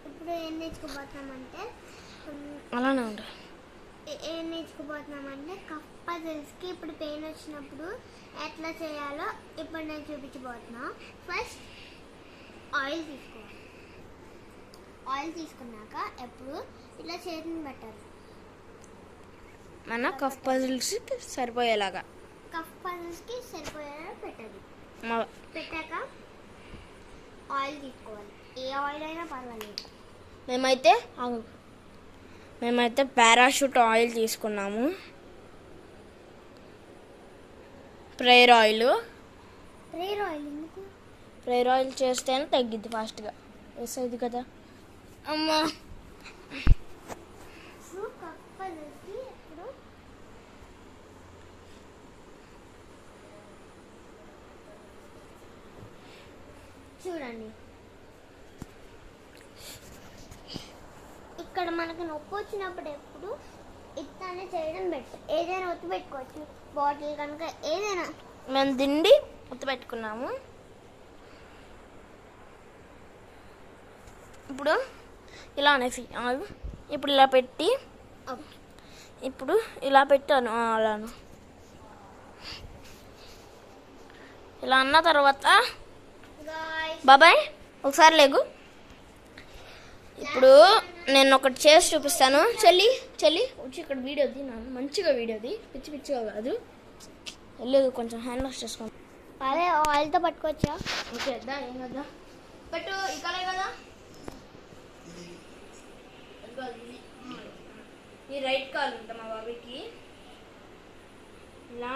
ఇప్పుడు ఏం నేర్చుకోబోతున్నామంటే అలానే ఉండు. ఏం నేర్చుకోబోతున్నామంటే కఫ్ పజిల్స్కి ఇప్పుడు పెయిన్ వచ్చినప్పుడు ఎట్లా చేయాలో ఇప్పుడు నేను చూపించబోతున్నా. ఫస్ట్ ఆయిల్ తీసుకోవాలి. ఆయిల్ తీసుకున్నాక ఎప్పుడు ఇట్లా చేతిని పెట్టాలి. మన కఫ్ పజిల్స్ సరిపోయేలాగా కఫ్ పజిల్స్కి సరిపోయేలా పెట్టాలి. పెట్టాక ఆయిల్ తీసుకోవాలి. ఏ ఆయిల్ అయినా పర్వాలేదు. మేమైతే పారాషూట్ ఆయిల్ తీసుకున్నాము. ప్రేయర్ ఆయిల్ ఎందుకు? ప్రేయర్ ఆయిల్ చేస్తేనే తగ్గిద్ది ఫాస్ట్గా. వేసేది కదా అమ్మా. కఫ్ పజిల్స్కి ఇప్పుడు చూడండి, ఇక్కడ మనకి నొప్పి వచ్చినప్పుడు ఎప్పుడు ఇట్లానే చేయడం బెటర్. ఏదైనా ఒత్తి పెట్టుకోవచ్చు, బాటిల్ కనుక ఏదైనా. మేము దిండి ఉత్త పెట్టుకున్నాము. ఇప్పుడు ఇలా అనేసి ఇప్పుడు ఇలా పెట్టి ఇప్పుడు ఇలా పెట్టాను. అలాను ఇలా అన్న తర్వాత బాబాయ్ ఒకసారి లేగు. ఇప్పుడు నేను ఒకటి చేసి చూపిస్తాను. చెల్లి వచ్చి ఇక్కడ వీడియో నాన్న మంచిగా వీడియోది, పిచ్చిగా కాదు. వెళ్ళలేదు, కొంచెం హ్యాండ్ వాష్ చేసుకోండి. అదే ఆయిల్తో పట్టుకోవచ్చా? ఓకే దా, ఏం కదా పెట్టు. ఇకలే కదా ఈ రైట్ కాల్ ఉంటా మా బాబీకి ఇలా